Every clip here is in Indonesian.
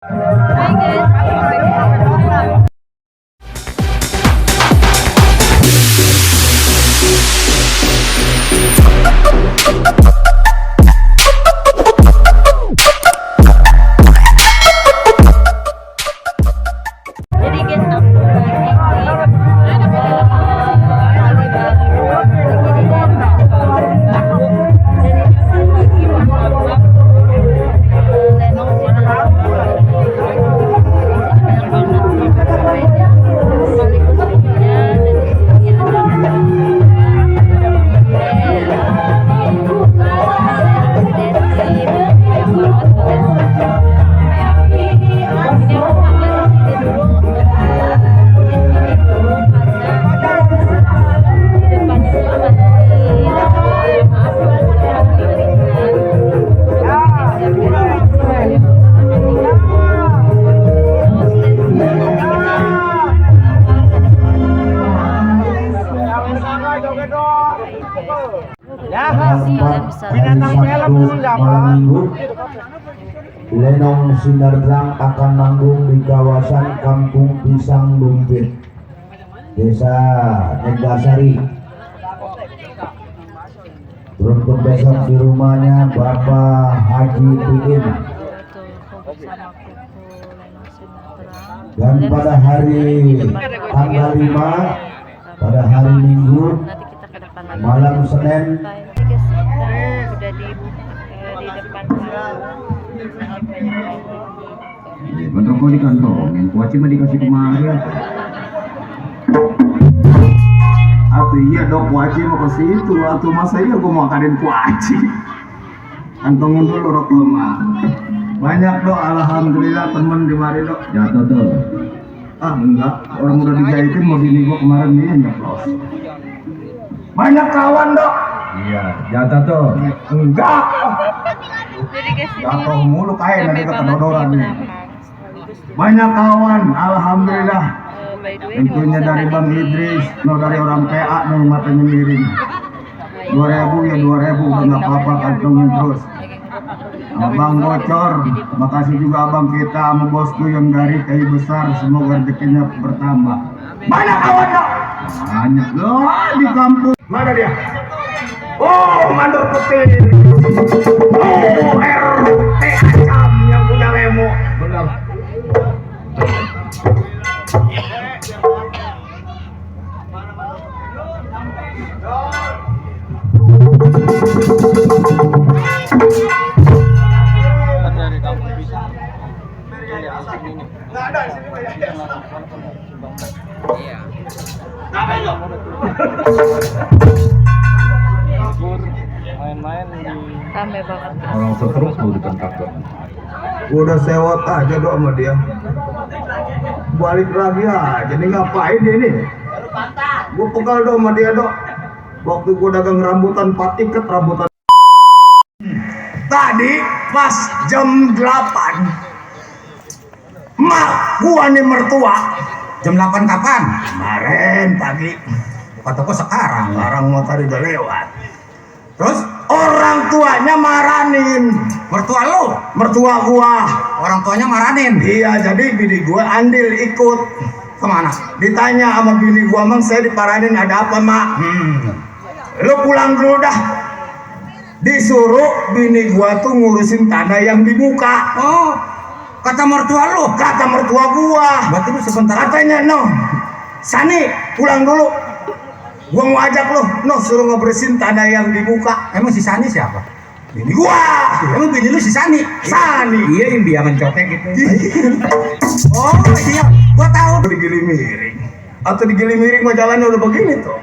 Hi guys, jadi guys aku lagi di Kali Baru lagi di Depok. Jadi kita lagi mau lenong sini banyak banget sepeda sekaligus punya dan di sini ada Desi yang banget ini aku sampai di sini dulu di sini dulu karena di depan itu masih maaf malam minggu Lenong Sinardrang akan manggung di kawasan Kampung Pisang Lumpit, Desa Negasari. Beruntung besok di rumahnya Bapak Haji Tikin. Dan pada hari tanggal 5 pada hari Minggu malam Senin udah di depan bentuk kau dikantongin, kuaci mah dikasih kemari. Atau iya dok, kuaci mau ke situ. Atau masa iya gua mau kadain kuaci. Kantongin dulu rok lo mah. Banyak dok, alhamdulillah temen di mari dok. Jatuh tuh. Ah enggak, orang udah dijahitin mau bini gua kemarin nih nyeplos. Banyak kawan dok. Iya, jatuh tuh. Enggak. jadi guys ini Jatuh mulu kayak nanti rame banget kedodoran di nih. belakang. Banyak kawan, alhamdulillah. By the way, Tentunya dari Bang Idris, no dari orang PA nih matanya miring. 2000 ya 2000 udah nggak apa-apa, kantongin terus. Abang Bocor, makasih juga abang kita sama bosku yang dari kayu besar, semoga rezekinya bertambah. Banyak kawan dok. Banyak loh di kampung. Mana dia? Oh, mandor putih. Oh, RT Acam yang punya lemo. Benar. Nggak ada di sini banyak. Iya. Ngapain lo? Main-main di Rame banget. Orang seterus mau ditentangkan. Udah sewot aja dok sama dia. Balik lagi aja nih, ngapain dia nih? Gue pegal dong sama dia dok. Waktu gue dagang rambutan patiket rambutan. Tadi pas jam 8 mak gua nih mertua. Jam 8 kapan? Kemarin pagi. Kata gua sekarang motor udah lewat. Terus orang tuanya maranin. Mertua lu? Mertua gua. Orang tuanya maranin? Iya, jadi bini gua andil ikut. Kemana? Ditanya sama bini gua, "Mang, saya diparanin, ada apa mak?" Lu pulang dulu dah. Disuruh bini gua tuh ngurusin tanah yang dibuka. Oh, kata mertua lu? Kata mertua gua. Berarti lu sebentar. Katanya, "No, Sani pulang dulu. Gua mau ajak lu, no, suruh ngebersihin tanah yang dibuka." Emang si Sani siapa? Bini gua. Emang bini lu si Sani? Sani. Iya, yang biangan cotek gitu. Oh iya, gua tahu. Digili miring. Atau digili miring mah jalannya udah begini tuh.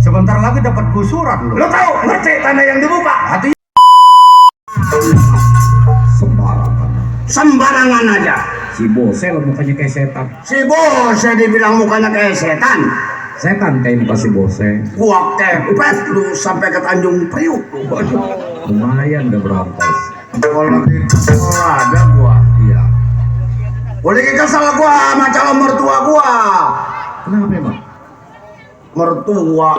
Sebentar lagi dapat gusuran lu. Lu tahu ngerti tanah yang dibuka? Hati. Sembarangan aja. Si Bose lo mukanya kayak setan. Si Bose dibilang mukanya kayak setan. Setan kayak muka si Bose. Gua kepet lu sampai ke Tanjung Priuk. Lumayan udah berantas. Kalau gitu ada gua. Iya. Boleh kesal gua sama calon mertua gua. Kenapa emang? Mertua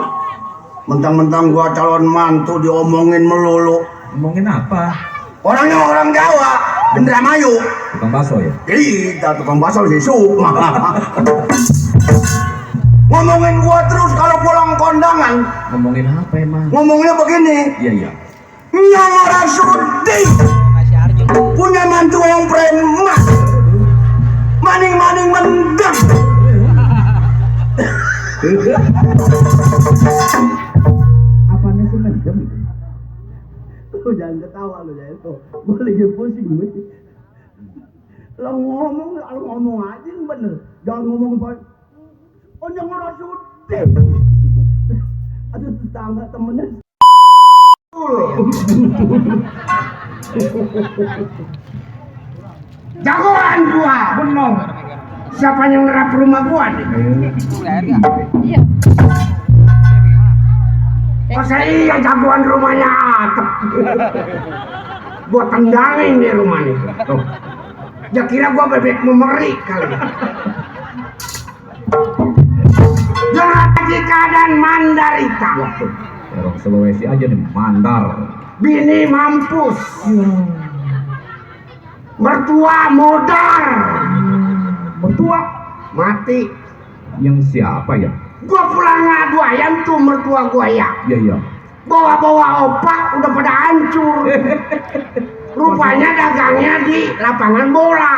mentang-mentang gua calon mantu diomongin melulu. Ngomongin apa? Orangnya orang Jawa, Indramayu. Tukang bakso ya? Kita tukang bakso si Sukma. Ngomongin gua terus kalau pulang kondangan. Ngomongin apa emang? Ngomongnya begini. Iya iya. Nyong Rasudi punya mantu yang preman. Maning-maning mendem. Apanya sih mendem? Lu jangan ketawa lu ya itu. Gua lagi pusing gue. Lo ngomong aja yang bener. Jangan ngomong apa. Oh Nyong Rasudi. Aduh tetangga temennya. Jagoan gua, bener. Siapa yang nerap rumah gua nih? Iya. Masa iya jagoan rumahnya Atep. Gua tendangin di rumah nih. Tuh. Ya kira gua bebek memeri kali. Jika dan Mandarita. Orang Sulawesi aja nih mandar. Bini mampus. Mertua modar. Mertua mati. Yang siapa ya? Gua pulang ngadu ayam tuh mertua gua ya. Iya iya. Bawa-bawa opak udah pada hancur. Rupanya dagangnya di lapangan bola.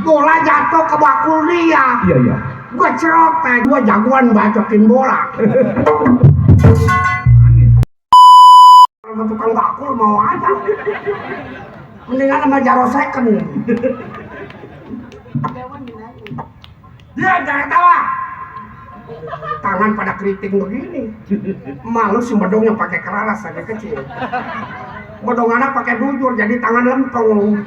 Bola jatuh ke bakul dia. Iya iya. Gua cerok, gua jagoan bacokin bola. Sama tukang bakul mau aja. Mendingan sama jaro second. Dia jangan ketawa. Tangan pada keriting begini. Malu si bedongnya pakai keraras aja kecil. Bedong anak pakai bujur jadi tangan lempeng.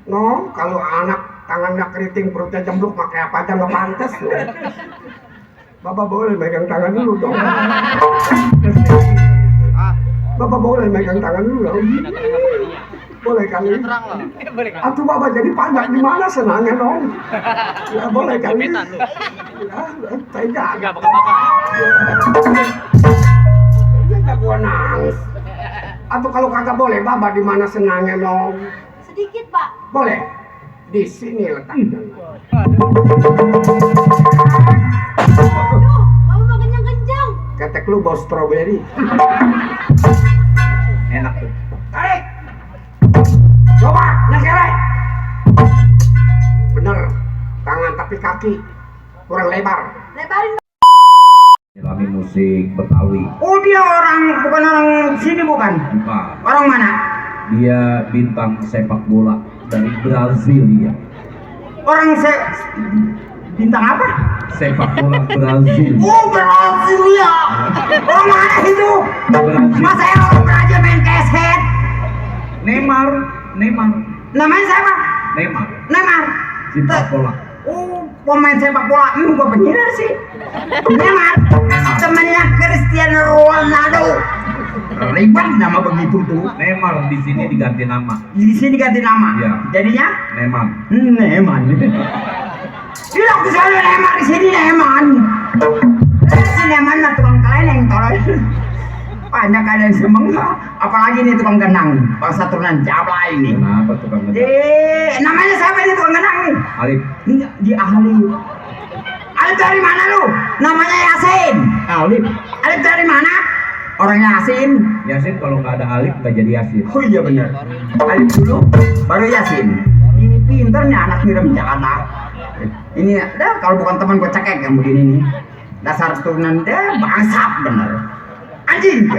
No, kalau anak tangannya keriting perutnya jembluk pakai apa aja nggak pantas loh. Bapak boleh megang tangan dulu dong. Bapak boleh megang tangan dulu dong. Boleh kali. Atuh bapak jadi pajak di mana senangnya dong. Ya boleh kali. Ya, pegang. Enggak pakai. Ya gua nangis. Atau kalau kagak boleh bapak di mana senangnya dong. Sedikit, Pak. Boleh. Di sini letaknya. Aduh, Bapak kencang-kencang. Ketek lu bau stroberi. Enak tuh. Tarik. Coba, nyekerek. Bener. Tangan tapi kaki kurang lebar. Lebarin. Nyelami musik Betawi. Oh dia bukan orang sini bukan? Bukan. Orang mana? Dia bintang sepak bola dari Brasilia. Orang bintang apa? Sepak bola Brazil. Oh Brasilia. Orang mana itu? Brazil. Masa orang Brazil main keset? Neymar. Namanya siapa? Neymar. Cinta bola. Oh pemain sepak bola. Gua penyiar sih. Neymar. Temannya Cristiano Ronaldo. Ribet nama begitu tuh. Neymar di sini diganti nama. Di sini ganti nama. Iya. Jadinya Neymar. Neymar. Tidak di sana Neymar, di sini Neymar. Si Neymar mah tukang keleleng tolong. Banyak kalian semeng. Apalagi nih tukang genang. Bahasa turunan Jawa ini. Kenapa tukang ngejar? Namanya siapa ini tukang genang nih? Alif. Di ahli. Alif dari mana lu? Namanya Yasin. Alif. Alif dari mana? Orang Yasin. Yasin kalau nggak ada Alif nggak jadi Yasin. Oh iya benar. Alif dulu, baru Yasin. Ini pinter nih anak ngirim Jakarta. Ini dah kalau bukan teman gue cekek yang begini nih. Dasar turunan dia bangsat bener. Anjing.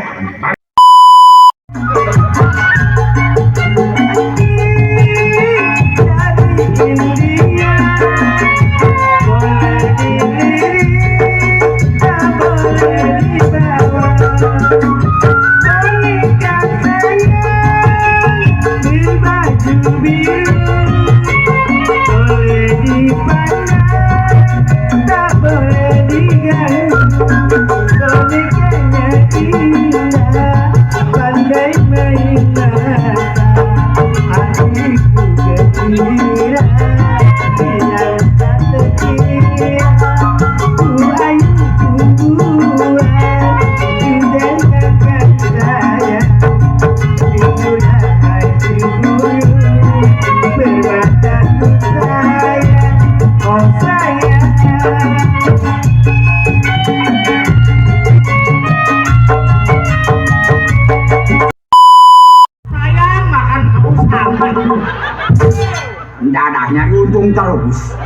Dadah nyari untung terus.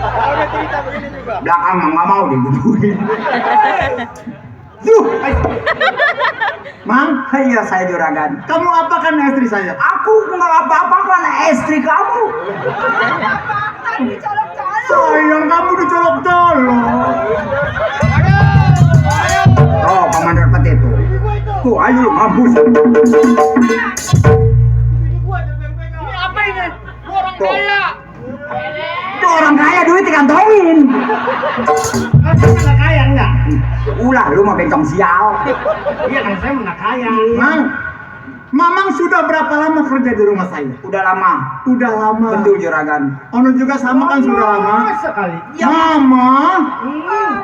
Belakang mah nggak mau digituin. Yuh, Mang, iya saya juragan. Kamu apakan istri saya? Aku nggak apa-apakan istri kamu. Sayang kamu dicolok-colok. Oh, komandan peti itu. Tuh, ayo lu mampus. Apa ini? Orang kaya. Tuh orang kaya duit dikantongin. Nggak kaya enggak? Ulah lu mah bencong sial. Iya kan saya nggak kaya. Mang, Mamang sudah berapa lama kerja di rumah saya? Udah lama. Udah lama. Betul juragan. Ono juga sama kan sudah lama. Sekali. Mama,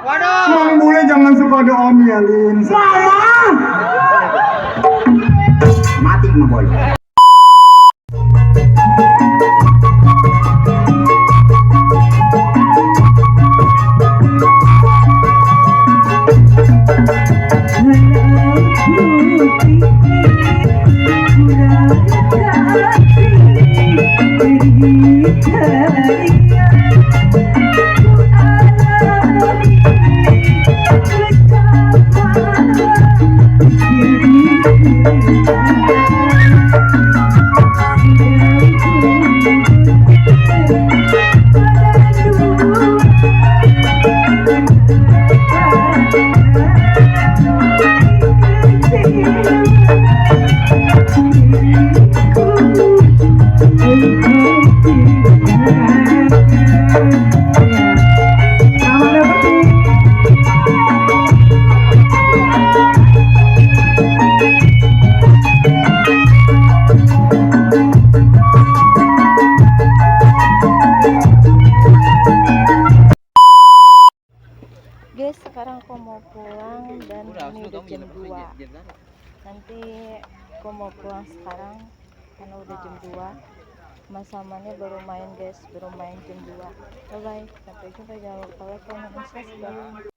Waduh. Mang boleh jangan suka diomelin. Mama. Mati mah boy. Guys, sekarang aku mau pulang dan ini udah jam 2. Nanti aku mau pulang sekarang karena udah jam 2. Mas Samannya baru main guys, baru main jam 2. Bye bye, sampai jumpa, jangan lupa like, comment, dan subscribe.